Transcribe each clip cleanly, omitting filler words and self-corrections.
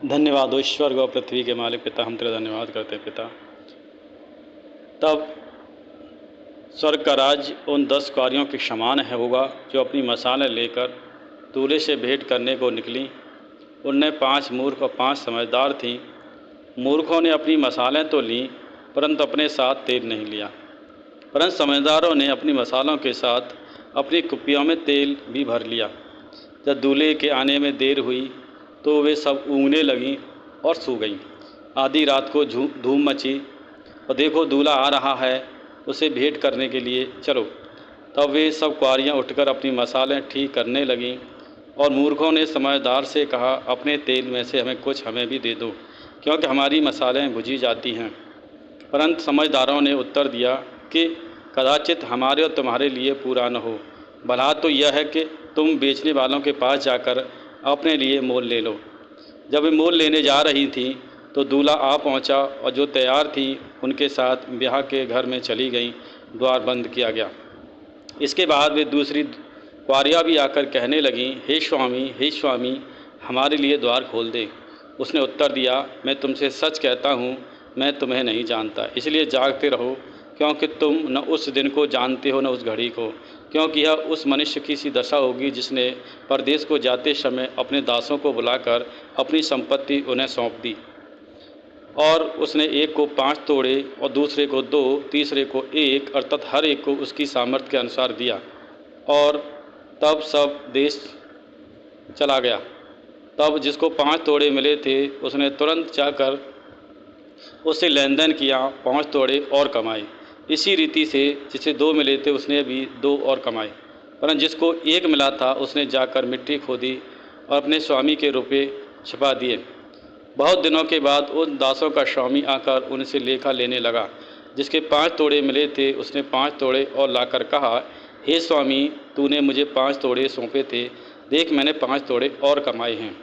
धन्यवाद हो ईश्वर गौ पृथ्वी के मालिक पिता, हम तेरा धन्यवाद करते हैं पिता। तब स्वर्ग का राज्य उन 10 कुँवारियों के समान है होगा जो अपनी मशालें लेकर दूल्हे से भेंट करने को निकलीं। उनमें 5 मूर्ख और 5 समझदार थीं। मूर्खों ने अपनी मशालें तो लीं, परंतु अपने साथ तेल नहीं लिया। परंतु समझदारों ने अपनी मशालों के साथ अपनी कुप्पियों में तेल भी भर लिया। जब दूल्हे के आने में देर हुई तो वे सब ऊँघने लगीं और सो गईं। आधी रात को धूम मची और देखो दूल्हा आ रहा है, उसे भेंट करने के लिए चलो। तब वे सब कुँवारियाँ उठकर अपनी मशालें ठीक करने लगीं। और मूर्खों ने समझदार से कहा, अपने तेल में से हमें भी दे दो, क्योंकि हमारी मशालें बुझी जाती हैं। परंतु समझदारों ने उत्तर दिया कि कदाचित हमारे और तुम्हारे लिए पूरा न हो। भला तो यह है कि तुम बेचने वालों के पास जाकर अपने लिए मोल ले लो। जब वे मोल लेने जा रही थीं तो दूल्हा आ पहुंचा और जो तैयार थी उनके साथ ब्याह के घर में चली गईं। द्वार बंद किया गया। इसके बाद वे दूसरी कुँवारियाँ भी आकर कहने लगीं, हे स्वामी, हमारे लिए द्वार खोल दे। उसने उत्तर दिया, मैं तुमसे सच कहता हूँ, मैं तुम्हें नहीं जानता। इसलिए जागते रहो, क्योंकि तुम न उस दिन को जानते हो न उस घड़ी को। क्योंकि यह उस मनुष्य की सी दशा होगी जिसने परदेश को जाते समय अपने दासों को बुलाकर अपनी संपत्ति उन्हें सौंप दी। और उसने एक को 5 तोड़े और दूसरे को 2, तीसरे को 1, अर्थात हर एक को उसकी सामर्थ्य के अनुसार दिया। और तब सब देश चला गया। तब जिसको 5 तोड़े मिले थे उसने तुरंत जाकर उससे लेन देन किया, 5 तोड़े और कमाए। इसी रीति से जिसे 2 मिले थे उसने भी 2 और कमाए। परंतु जिसको 1 मिला था उसने जाकर मिट्टी खोदी और अपने स्वामी के रुपये छिपा दिए। बहुत दिनों के बाद उन दासों का स्वामी आकर उनसे लेखा लेने लगा। जिसके 5 तोड़े मिले थे उसने 5 तोड़े और लाकर कहा, हे स्वामी, तूने मुझे 5 तोड़े सौंपे थे, देख मैंने 5 तोड़े और कमाए हैं।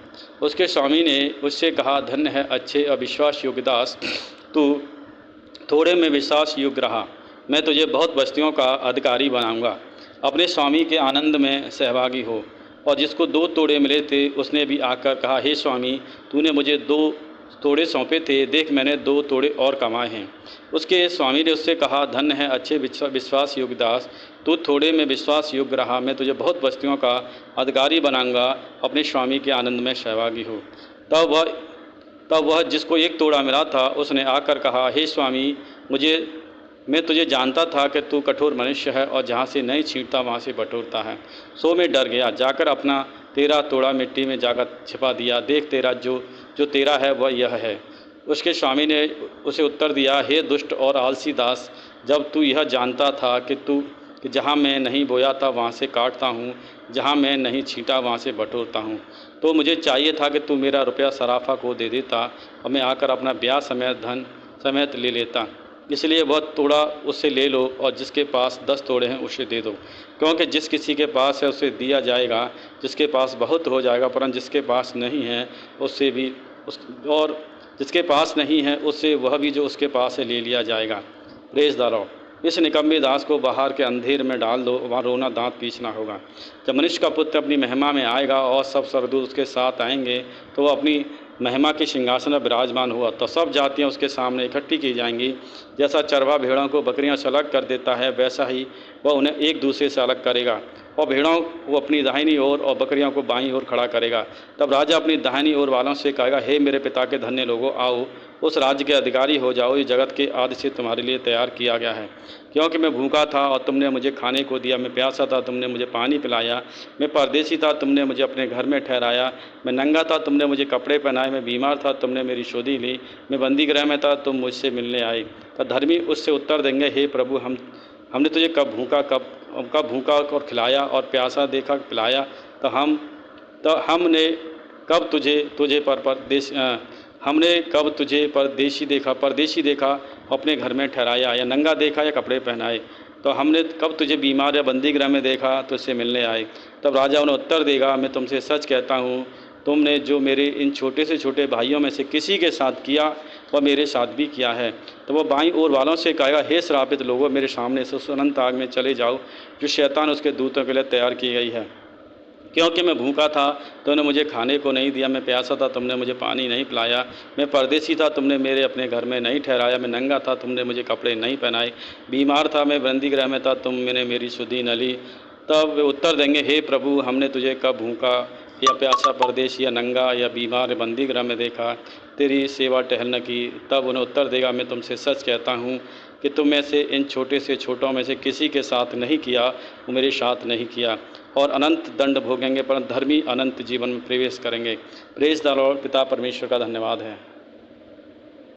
उसके स्वामी ने उससे कहा, धन्य है अच्छे और विश्वास योग्य दास, तू थोड़े में विश्वास योग्य रहा, मैं तुझे बहुत बस्तियों का अधिकारी बनाऊंगा। अपने स्वामी के आनंद में सहभागी हो। और जिसको 2 तोड़े मिले थे उसने भी आकर कहा, हे स्वामी, तूने मुझे 2 तोड़े सौंपे थे, देख मैंने 2 तोड़े और कमाए हैं। उसके स्वामी ने उससे कहा, धन्य है अच्छे विश्वास योग्य दास, तू थोड़े में विश्वास योग्य रहा, मैं तुझे बहुत बस्तियों का अधिकारी बनाऊंगा। अपने स्वामी के आनंद में सहभागी हो। तब वह जिसको 1 तोड़ा मिला था उसने आकर कहा, हे स्वामी, मैं तुझे जानता था कि तू कठोर मनुष्य है और जहाँ से नहीं छींटता वहाँ से बटोरता है। सो मैं डर गया, जाकर अपना 13 तोड़ा मिट्टी में जाकर छिपा दिया। देख तेरा जो तेरा है वह यह है। उसके स्वामी ने उसे उत्तर दिया, हे दुष्ट और आलसी दास, जब तू यह जानता था कि जहाँ मैं नहीं बोया था वहाँ से काटता हूँ, जहाँ मैं नहीं छींटा वहाँ से बटोरता हूँ, तो मुझे चाहिए था कि तू मेरा रुपया सराफा को दे देता और मैं आकर अपना ब्याह समेत धन समेत ले लेता। इसलिए वह तोड़ा उससे ले लो और जिसके पास 10 तोड़े हैं उसे दे दो। क्योंकि जिस किसी के पास है उसे दिया जाएगा, जिसके पास बहुत हो जाएगा, परंतु जिसके पास नहीं है उससे भी और जिसके पास नहीं है उससे वह भी जो उसके पास है ले लिया जाएगा। Press the Lord. इस निकम्मे दास को बाहर के अंधेर में डाल दो, वहाँ रोना दांत पीसना होगा। जब मनुष्य का पुत्र अपनी महिमा में आएगा और सब स्वर्गदूत उसके साथ आएंगे तो वह अपनी महिमा के सिंहासन में विराजमान हुआ, तो सब जातियां उसके सामने इकट्ठी की जाएंगी। जैसा चरवा भेड़ों को बकरियां से अलग कर देता है, वैसा ही वह उन्हें एक दूसरे से अलग करेगा और भेड़ों को अपनी दाहिनी ओर और बकरियों को बाईं ओर खड़ा करेगा। तब राजा अपनी दाहिनी ओर वालों से कहेगा, हे मेरे पिता के धन्य लोगों, आओ उस राज्य के अधिकारी हो जाओ, ये जगत के आदि से तुम्हारे लिए तैयार किया गया है। क्योंकि मैं भूखा था और तुमने मुझे खाने को दिया, मैं प्यासा था तुमने मुझे पानी पिलाया, मैं परदेशी था तुमने मुझे अपने घर में ठहराया, मैं नंगा था तुमने मुझे कपड़े पहनाए, मैं बीमार था तुमने मेरी सुधि ली, मैं बंदी गृह में था तुम मुझसे मिलने आए। तो धर्मी उससे उत्तर देंगे, हे प्रभु, हमने तुझे कब भूखा और खिलाया और प्यासा देखा पिलाया, तो हमने कब तुझे परदेशी देखा अपने घर में ठहराया, या नंगा देखा या कपड़े पहनाए, तो हमने कब तुझे बीमार या बंदी गृह में देखा तुझसे मिलने आए। तब राजा उन्हें उत्तर देगा, मैं तुमसे सच कहता हूँ, तुमने जो मेरे इन छोटे से छोटे भाइयों में से किसी के साथ किया वह मेरे साथ भी किया है। तो वह बाईं ओर वालों से कहेगा, हे श्रापित लोगों, मेरे सामने से उस अनंत आग में चले जाओ जो शैतान उसके दूतों के लिए तैयार की गई है। क्योंकि मैं भूखा था, तुमने मुझे खाने को नहीं दिया, मैं प्यासा था, तुमने मुझे पानी नहीं पिलाया, मैं परदेसी था, तुमने मेरे अपने घर में नहीं ठहराया, मैं नंगा था, तुमने मुझे कपड़े नहीं पहनाए, बीमार था, मैं बंदी गृह में था, तुमने मेरी सुधि न ली। तब वे उत्तर देंगे, हे प्रभु, हमने तुझे कब भूखा या प्यासा, परदेसी या नंगा या बीमार या बंदी गृह में देखा, तेरी सेवा टहल न की। तब उन्हें उत्तर देगा, मैं तुमसे सच कहता हूँ कि तुम में से इन छोटे से छोटों में से किसी के साथ नहीं किया, वो मेरे साथ नहीं किया। और अनंत दंड भोगेंगे, परंतु धर्मी अनंत जीवन में प्रवेश करेंगे। Praise the Lord. पिता परमेश्वर का धन्यवाद है।